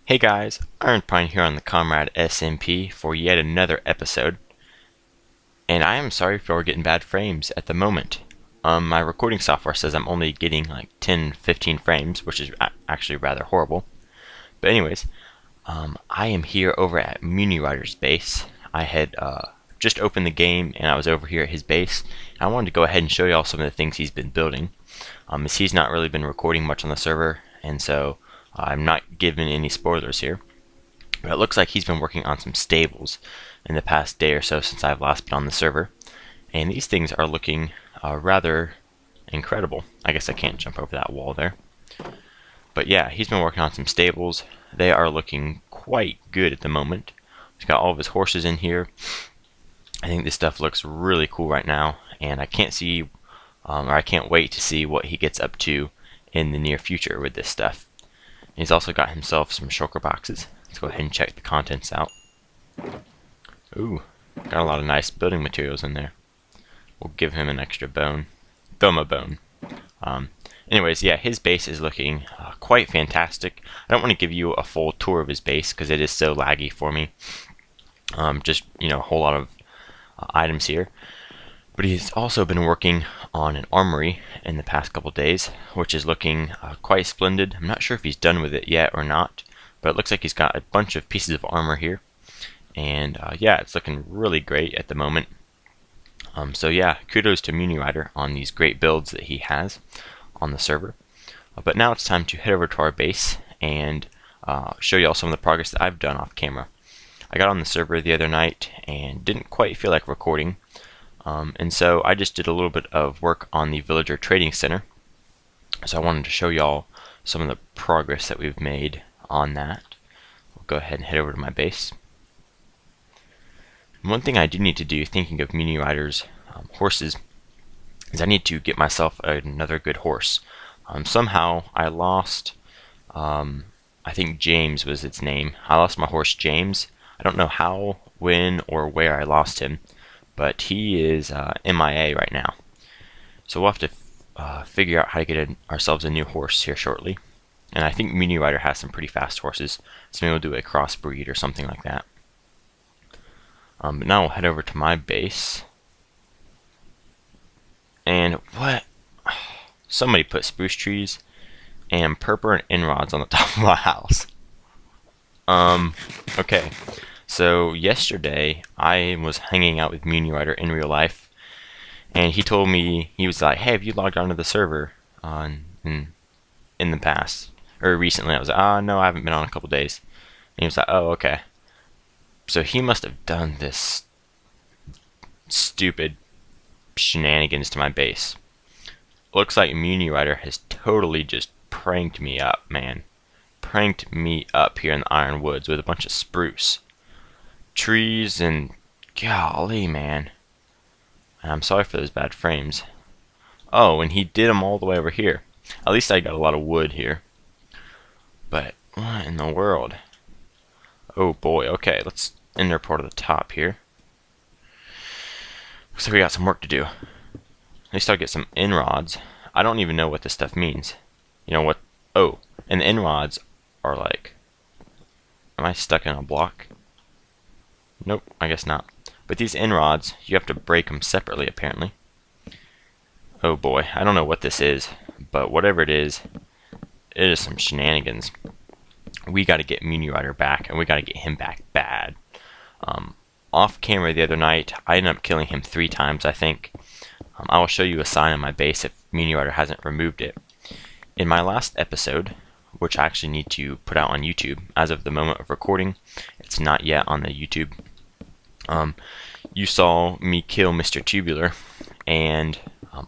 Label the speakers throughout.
Speaker 1: Hey guys, Ironpine here on the ComradeSMP for yet another episode, and I am sorry for getting bad frames at the moment. My recording software says I'm only getting like 10-15 frames, which is actually rather horrible. But anyways, I am here over at MuniRider's base. I had just opened the game and I was over here at his base. I wanted to go ahead and show y'all some of the things he's been building. As he's not really been recording much on the server, and so I'm not giving any spoilers here. But it looks like he's been working on some stables in the past day or so since I've last been on the server. And these things are looking rather incredible. I guess I can't jump over that wall there. But yeah, he's been working on some stables. They are looking quite good at the moment. He's got all of his horses in here. I think this stuff looks really cool right now, and I can't wait to see what he gets up to in the near future with this stuff. He's also got himself some shulker boxes. Let's go ahead and check the contents out. Ooh, got a lot of nice building materials in there. We'll give him an extra bone. Throw him a bone. Anyways, yeah, his base is looking quite fantastic. I don't want to give you a full tour of his base because it is so laggy for me. Just, a whole lot of items here. But he's also been working on an armory in the past couple days, which is looking quite splendid. I'm not sure if he's done with it yet or not, but it looks like he's got a bunch of pieces of armor here. And yeah, it's looking really great at the moment. So yeah, kudos to MuniRider on these great builds that he has on the server. But now it's time to head over to our base and show y'all some of the progress that I've done off camera. I got on the server the other night and didn't quite feel like recording. And so I just did a little bit of work on the Villager Trading Center. So I wanted to show y'all some of the progress that we've made on that. We'll go ahead and head over to my base. And one thing I do need to do, thinking of MuniRider's horses, is I need to get myself another good horse. Somehow I lost, I think James was its name. I lost my horse James. I don't know how, when, or where I lost him, but he is MIA right now. So we'll have to figure out how to get ourselves a new horse here shortly. And I think MuniRider has some pretty fast horses, so maybe we'll do a crossbreed or something like that. But now we'll head over to my base. And what? Somebody put spruce trees and purple and inrods on the top of my house. Okay. So yesterday I was hanging out with MuniRider in real life, and he told me, he was like, "Hey, have you logged onto the server in the past or recently?" I was like, "No, I haven't been on in a couple days." And he was like, "Oh, okay." So he must have done this stupid shenanigans to my base. Looks like MuniRider has totally just pranked me up, man. Pranked me up here in the Iron Woods with a bunch of spruce trees, and golly, man. And I'm sorry for those bad frames. Oh, and he did them all the way over here. At least I got a lot of wood here. But what in the world? Oh boy, okay, let's enter part of the top here. Looks like we got some work to do. At least I'll get some inrods. I don't even know what this stuff means. You know what? Oh, and the inrods are like... Am I stuck in a block? Nope, I guess not. But these inrods, you have to break them separately, apparently. Oh boy, I don't know what this is, but whatever it is some shenanigans. We got to get MuniRider back, and we got to get him back bad. Off camera the other night, I ended up killing him 3 times, I think. I will show you a sign on my base if MuniRider hasn't removed it. In my last episode, which I actually need to put out on YouTube, as of the moment of recording, it's not yet on the YouTube. You saw me kill Mr. Tubular, and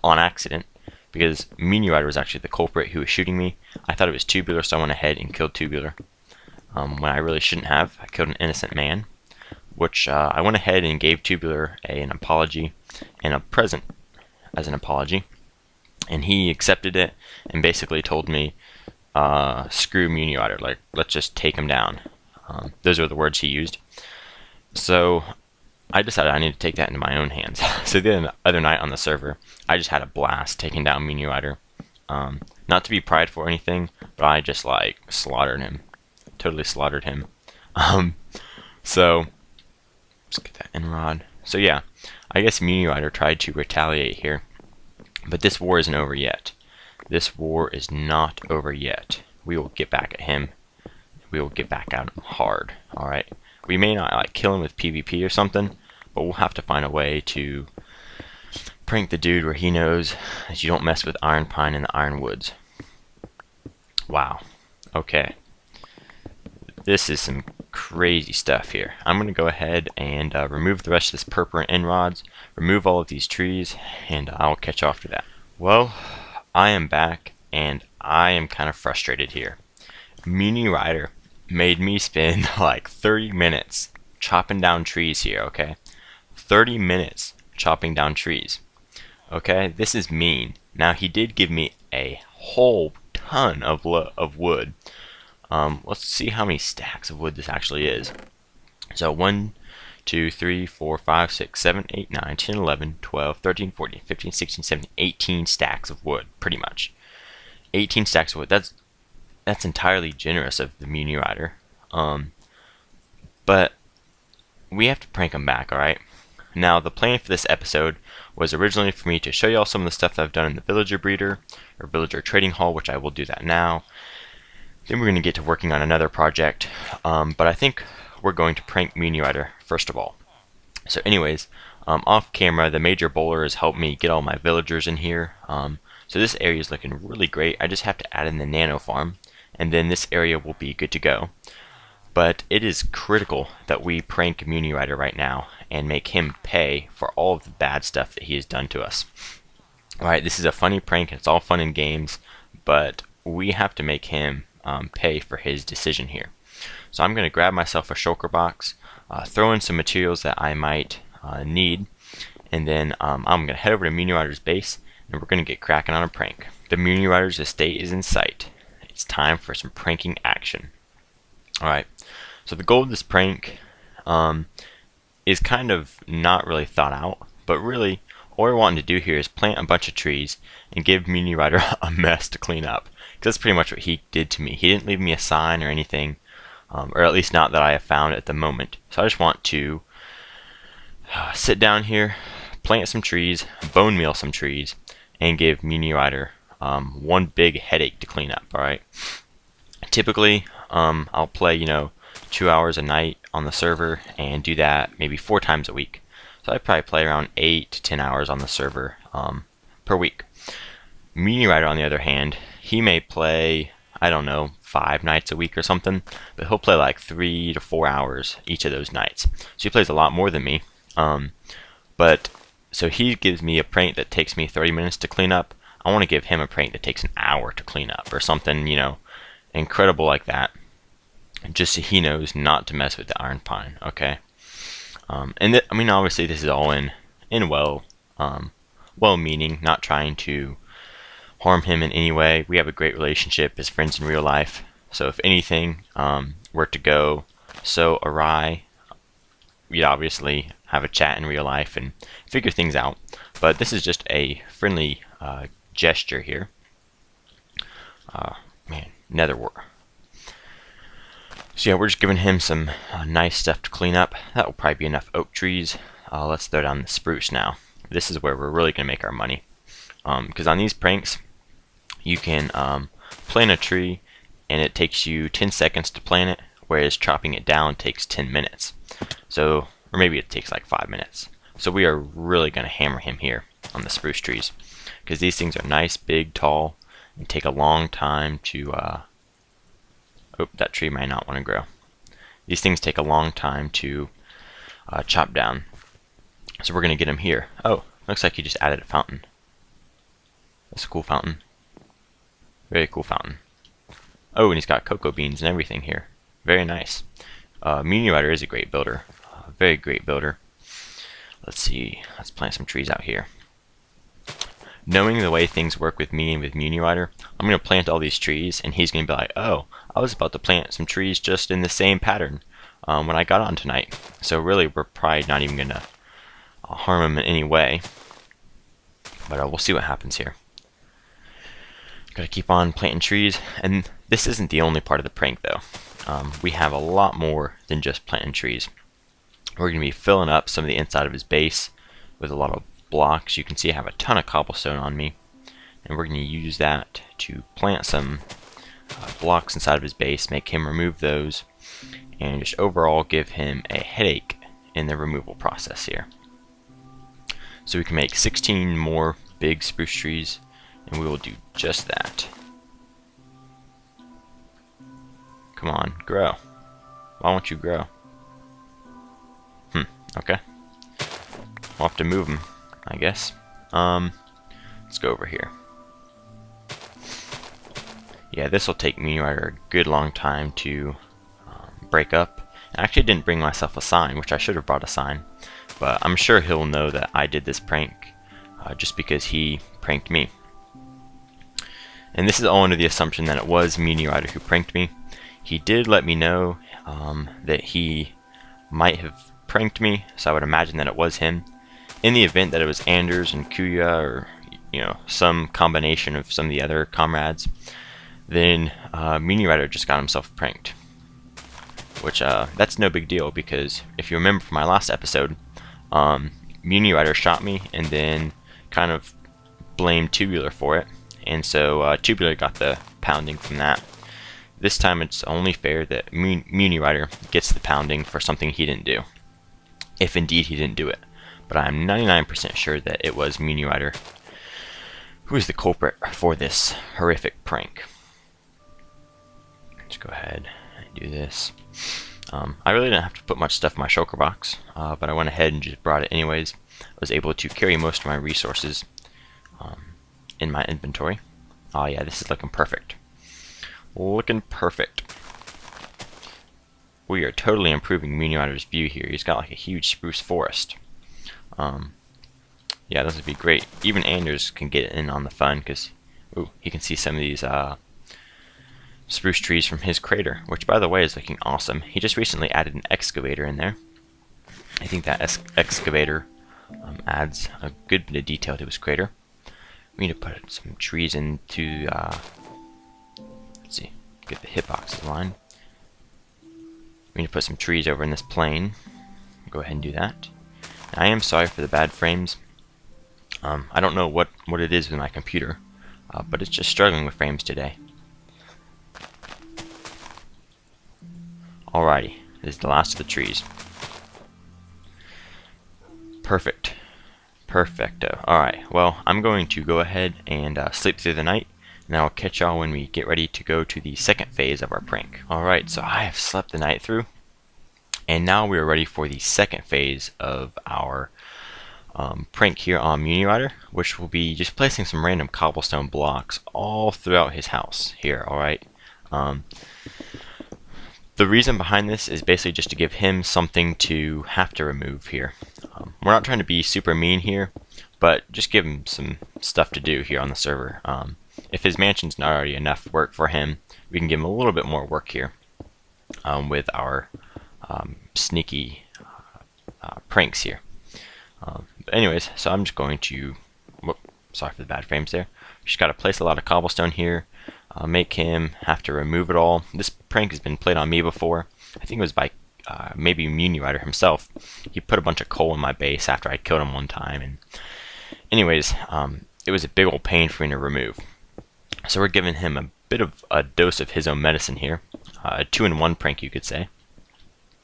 Speaker 1: on accident, because MuniRider was actually the culprit who was shooting me. I thought it was Tubular, so I went ahead and killed Tubular. When I really shouldn't have. I killed an innocent man, which I went ahead and gave Tubular an apology and a present as an apology. And he accepted it and basically told me, screw MuniRider, like, let's just take him down. Those are the words he used. So I decided I need to take that into my own hands. So the other night on the server, I just had a blast taking down MuniRider. Not to be prideful or anything, but I just like slaughtered him. totally slaughtered him. So let's get that end rod. So yeah, I guess MuniRider tried to retaliate here, but this war isn't over yet. This war is not over yet. We will get back at him. We will get back at him hard. All right. We may not like kill him with PvP or something, but we'll have to find a way to prank the dude where he knows that you don't mess with Ironpine in the Ironwoods. Wow. Okay. This is some crazy stuff here. I'm going to go ahead and remove the rest of this purple end rods, remove all of these trees, and I'll catch you after that. Well, I am back, and I am kind of frustrated here. MuniRider made me spend like 30 minutes chopping down trees here, okay? 30 minutes chopping down trees. Okay, this is mean. Now, he did give me a whole ton of wood. Let's see how many stacks of wood this actually is. So 1, 2, 3, 4, 5, 6, 7, 8, 9, 10, 11, 12, 13, 14, 15, 16, 17, 18 stacks of wood, pretty much. 18 stacks of wood. That's entirely generous of the MuniRider. But we have to prank him back, alright? Now, the plan for this episode was originally for me to show y'all some of the stuff that I've done in the villager breeder, or villager trading hall, which I will do that now. Then we're going to get to working on another project, but I think we're going to prank MuniRider first of all. So anyways, off camera, the major bowler has helped me get all my villagers in here. So this area is looking really great. I just have to add in the nano farm, and then this area will be good to go. But it is critical that we prank MuniRider right now and make him pay for all of the bad stuff that he has done to us. Alright, this is a funny prank, it's all fun and games, but we have to make him pay for his decision here. So I'm going to grab myself a shulker box, throw in some materials that I might need, and then I'm going to head over to MuniRider's base, and we're going to get cracking on a prank. The MuniRider's estate is in sight. It's time for some pranking action. Alright, so the goal of this prank is kind of not really thought out, but really all we're wanting to do here is plant a bunch of trees and give MuniRider a mess to clean up. Because that's pretty much what he did to me. He didn't leave me a sign or anything, or at least not that I have found at the moment. So I just want to sit down here, plant some trees, bone meal some trees, and give MuniRider one big headache to clean up, alright? Typically, I'll play, 2 hours a night on the server and do that maybe 4 times a week. So I probably play around 8 to 10 hours on the server per week. MuniRider, on the other hand, he may play, I don't know, 5 nights a week or something, but he'll play like 3 to 4 hours each of those nights. So he plays a lot more than me. So he gives me a prank that takes me 30 minutes to clean up. I want to give him a prank that takes an hour to clean up or something, incredible like that. Just so he knows not to mess with the Ironpine, okay? Obviously this is all in well-meaning, not trying to harm him in any way. We have a great relationship as friends in real life. So if anything were to go so awry, we'd obviously have a chat in real life and figure things out. But this is just a friendly gesture here. Nether wart. So yeah, we're just giving him some nice stuff to clean up. That will probably be enough oak trees. Let's throw down the spruce now. This is where we're really going to make our money. Because on these pranks, you can plant a tree and it takes you 10 seconds to plant it, whereas chopping it down takes 10 minutes. So, or maybe it takes like 5 minutes. So we are really going to hammer him here on the spruce trees. Because these things are nice, big, tall, and take a long time to that tree might not want to grow. These things take a long time to chop down. So we're going to get him here. Oh, looks like he just added a fountain. That's a cool fountain. Very cool fountain. Oh, and he's got cocoa beans and everything here. Very nice. MuniRider is a great builder. Very great builder. Let's see. Let's plant some trees out here. Knowing the way things work with me and with MuniRider, I'm going to plant all these trees, and he's going to be like, oh, I was about to plant some trees just in the same pattern when I got on tonight. So really, we're probably not even going to harm him in any way. But we'll see what happens here. Gotta keep on planting trees, and this isn't the only part of the prank though. We have a lot more than just planting trees. We're gonna be filling up some of the inside of his base with a lot of blocks. You can see I have a ton of cobblestone on me, and we're gonna use that to plant some blocks inside of his base, make him remove those, and just overall give him a headache in the removal process here. So we can make 16 more big spruce trees, and we will do just that. Come on, grow. Why won't you grow? Okay. We'll have to move them, I guess. Let's go over here. Yeah, this will take MuniRider a good long time to break up. I actually didn't bring myself a sign, which I should have brought a sign, but I'm sure he'll know that I did this prank just because he pranked me. And this is all under the assumption that it was MuniRider who pranked me. He did let me know that he might have pranked me, so I would imagine that it was him. In the event that it was Anders and Kuya, or some combination of some of the other comrades, then MuniRider just got himself pranked. Which that's no big deal, because if you remember from my last episode, MuniRider shot me and then kind of blamed Tubular for it, and so Tubular got the pounding from that. This time it's only fair that MuniRider gets the pounding for something he didn't do, if indeed he didn't do it. But I'm 99% sure that it was MuniRider who is the culprit for this horrific prank. Let's go ahead and do this. I really didn't have to put much stuff in my shulker box, but I went ahead and just brought it anyways. I was able to carry most of my resources in my inventory. Oh yeah, this is looking perfect. Looking perfect. We are totally improving MuniRider's view here. He's got like a huge spruce forest. Yeah, this would be great. Even Anders can get in on the fun, because he can see some of these spruce trees from his crater, which by the way is looking awesome. He just recently added an excavator in there. I think that excavator adds a good bit of detail to his crater. We need to put some trees into let's see, get the hitboxes aligned. We need to put some trees over in this plane. Go ahead and do that. Now, I am sorry for the bad frames. I don't know what it is with my computer, but it's just struggling with frames today. Alrighty, this is the last of the trees. Perfect. Perfecto. Alright, well, I'm going to go ahead and sleep through the night, and I'll catch y'all when we get ready to go to the second phase of our prank. Alright, so I have slept the night through, and now we are ready for the second phase of our prank here on MuniRider, which will be just placing some random cobblestone blocks all throughout his house here, alright? The reason behind this is basically just to give him something to have to remove here. We're not trying to be super mean here, but just give him some stuff to do here on the server. If his mansion's not already enough work for him, we can give him a little bit more work here with our sneaky pranks here. But anyways, so I'm just going to, sorry for the bad frames there. Just got to place a lot of cobblestone here. Make him have to remove it all. This prank has been played on me before. I think it was by maybe MuniRider himself. He put a bunch of coal in my base after I killed him one time. And anyways, it was a big old pain for me to remove. So we're giving him a bit of a dose of his own medicine here. A 2-in-1 prank, you could say.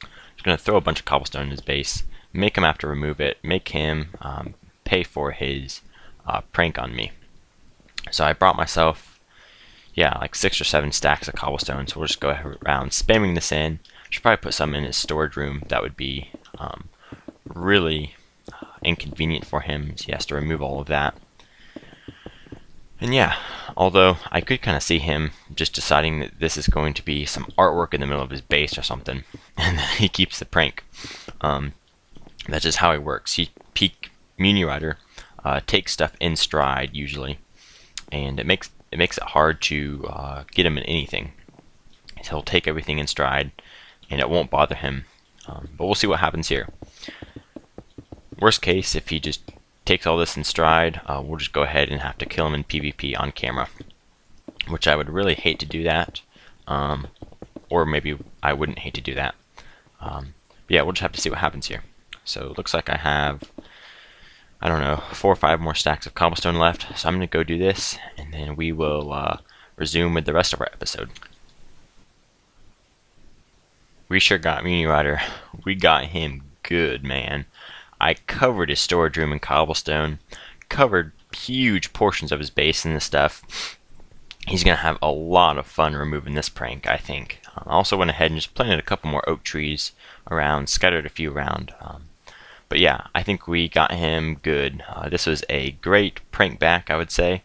Speaker 1: Just going to throw a bunch of cobblestone in his base, make him have to remove it, make him pay for his prank on me. So I brought myself, yeah, like 6 or 7 stacks of cobblestone, so we'll just go around spamming this in. Should probably put some in his storage room. That would be really inconvenient for him, so he has to remove all of that. And yeah, although I could kind of see him just deciding that this is going to be some artwork in the middle of his base or something, and then he keeps the prank. That's just how he works. MuniRider takes stuff in stride usually, and it makes it hard to get him in anything. He'll take everything in stride, and it won't bother him. But we'll see what happens here. Worst case, if he just takes all this in stride, we'll just go ahead and have to kill him in PvP on camera. which I would really hate to do that. Or maybe I wouldn't hate to do that. But yeah, we'll just have to see what happens here. So it looks like I have, I don't know, 4 or 5 more stacks of cobblestone left. So I'm going to go do this, and then we will resume with the rest of our episode. We sure got MuniRider. We got him good, man. I covered his storage room in cobblestone, covered huge portions of his base in this stuff. He's going to have a lot of fun removing this prank, I think. I also went ahead and just planted a couple more oak trees around, scattered a few around. But yeah, I think we got him good. This was a great prank back, I would say.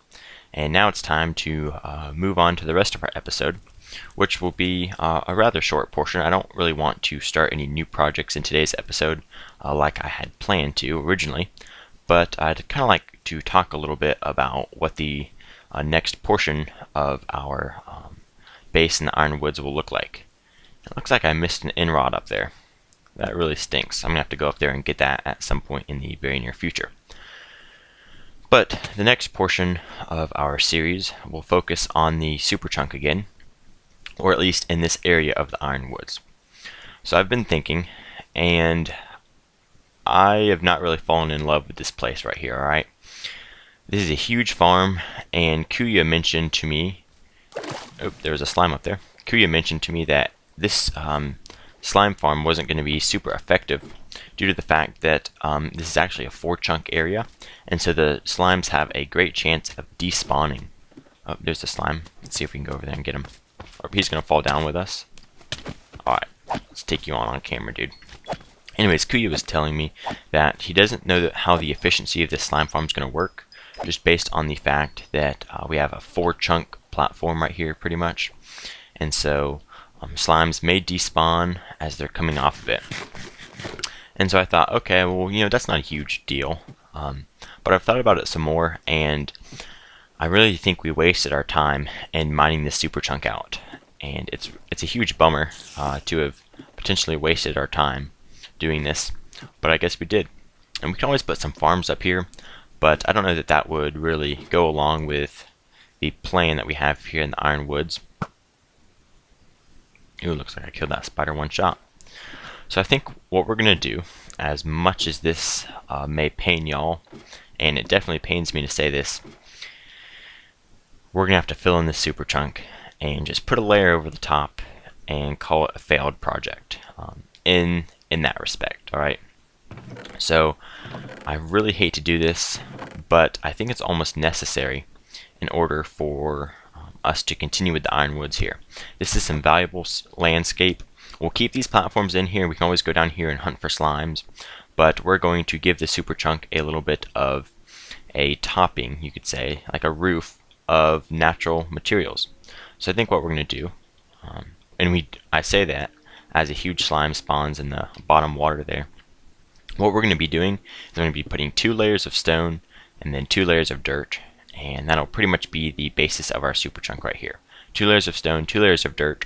Speaker 1: And now it's time to move on to the rest of our episode, which will be a rather short portion. I don't really want to start any new projects in today's episode like I had planned to originally. But I'd kind of like to talk a little bit about what the next portion of our base in the Ironwoods will look like. It looks like I missed an end rod up there. That really stinks. I'm going to have to go up there and get that at some point in the very near future. But the next portion of our series will focus on the super chunk again, or at least in this area of the Ironwoods. So I've been thinking, and I have not really fallen in love with this place right here, alright? This is a huge farm, and Kuya mentioned to me, oh, there was a slime up there. Kuya mentioned to me that this slime farm wasn't going to be super effective due to the fact that this is actually a 4-chunk area, and so the slimes have a great chance of despawning. Oh, there's the slime. Let's see if we can go over there and get him. Or he's going to fall down with us. Alright, let's take you on camera, dude. Anyways, Kuya was telling me that he doesn't know how the efficiency of this slime farm is going to work, just based on the fact that we have a 4-chunk platform right here, pretty much. And so slimes may despawn as they're coming off of it. And so I thought, okay, well, you know, that's not a huge deal. But I've thought about it some more, and I really think we wasted our time in mining this super chunk out. And it's a huge bummer to have potentially wasted our time doing this, but I guess we did. And we can always put some farms up here, but I don't know that that would really go along with the plan that we have here in the Ironwoods. Ooh, looks like I killed that spider one shot. So I think what we're going to do, as much as this may pain y'all, and it definitely pains me to say this, we're going to have to fill in this super chunk and just put a layer over the top and call it a failed project in that respect, alright? So I really hate to do this, but I think it's almost necessary in order for us to continue with the Ironwoods here. This is some valuable landscape. We'll keep these platforms in here. We can always go down here and hunt for slimes, but we're going to give the super chunk a little bit of a topping, you could say, like a roof of natural materials. So I think what we're going to do, and I say that as a huge slime spawns in the bottom water there. What we're going to be doing is we're going to be putting 2 layers of stone and then 2 layers of dirt, and that'll pretty much be the basis of our super chunk right here. 2 layers of stone, 2 layers of dirt,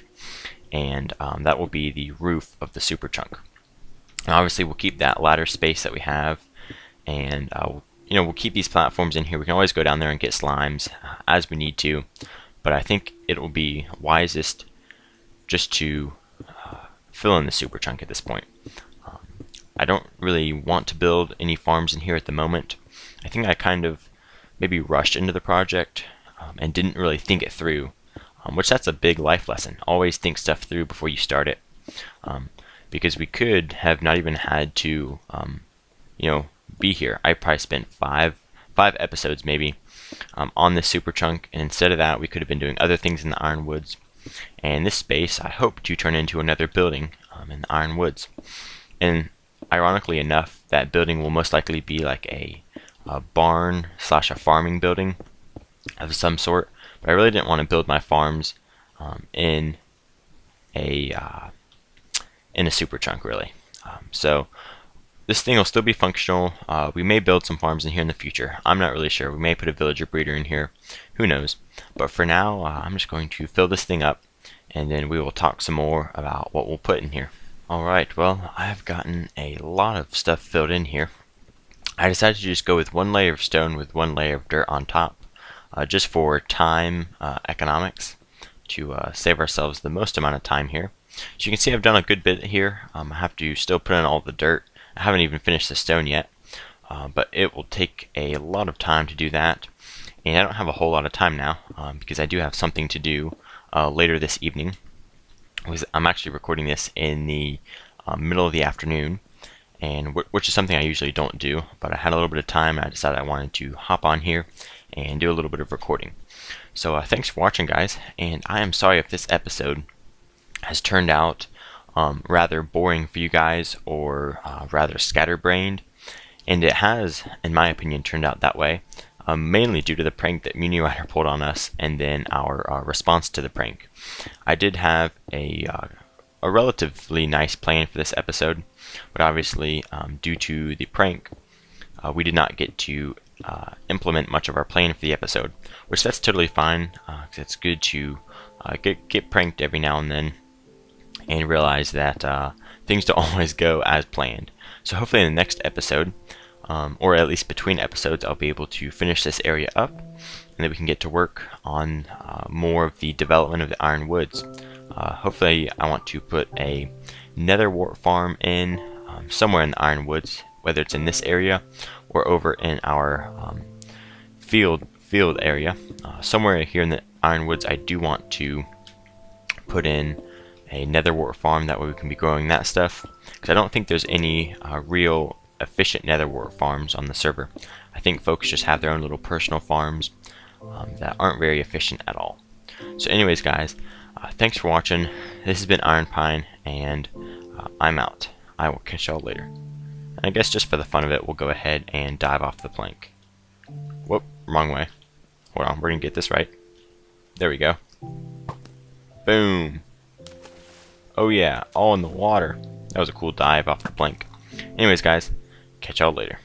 Speaker 1: and that will be the roof of the super chunk. Now obviously we'll keep that ladder space that we have, and you know, we'll keep these platforms in here. We can always go down there and get slimes as we need to, but I think it will be wisest just to fill in the super chunk at this point. I don't really want to build any farms in here at the moment. I think I kind of maybe rushed into the project and didn't really think it through, which that's a big life lesson. Always think stuff through before you start it, because we could have not even had to you know, be here. I probably spent five episodes maybe on this super chunk, and instead of that we could have been doing other things in the Ironwoods. And this space I hope to turn into another building in the Ironwoods. And ironically enough, that building will most likely be like a barn / a farming building of some sort. But I really didn't want to build my farms in a super chunk, really. So this thing will still be functional. We may build some farms in here in the future. I'm not really sure. We may put a villager breeder in here. Who knows? But for now, I'm just going to fill this thing up, and then we will talk some more about what we'll put in here. Alright, well, I've gotten a lot of stuff filled in here. I decided to just go with 1 layer of stone with 1 layer of dirt on top. just for time economics, to save ourselves the most amount of time here. So you can see I've done a good bit here. I have to still put in all the dirt. I haven't even finished the stone yet, but it will take a lot of time to do that. And I don't have a whole lot of time now because I do have something to do later this evening. I'm actually recording this in the middle of the afternoon, and which is something I usually don't do, but I had a little bit of time and I decided I wanted to hop on here and do a little bit of recording. So thanks for watching, guys, and I am sorry if this episode has turned out rather boring for you guys, or rather scatterbrained, and it has, in my opinion, turned out that way, mainly due to the prank that MuniRider pulled on us and then our response to the prank. I did have a relatively nice plan for this episode, but obviously due to the prank we did not get to implement much of our plan for the episode, which that's totally fine, because it's good to get pranked every now and then and realize that things don't always go as planned. So hopefully in the next episode, or at least between episodes, I'll be able to finish this area up, and then we can get to work on more of the development of the iron woods. Hopefully I want to put a nether wart farm in somewhere in the iron woods, whether it's in this area or over in our field area. Somewhere here in the iron woods I do want to put in a nether wart farm, that way we can be growing that stuff, because I don't think there's any real efficient nether wart farms on the server. I think folks just have their own little personal farms that aren't very efficient at all. So anyways, guys, thanks for watching. This has been Ironpine, and I'm out. I will catch y'all later. And I guess just for the fun of it, we'll go ahead and dive off the plank. Whoop, wrong way. Hold on, we're gonna get this right. There we go. Boom. Oh yeah, all in the water. That was a cool dive off the plank. Anyways, guys, catch y'all later.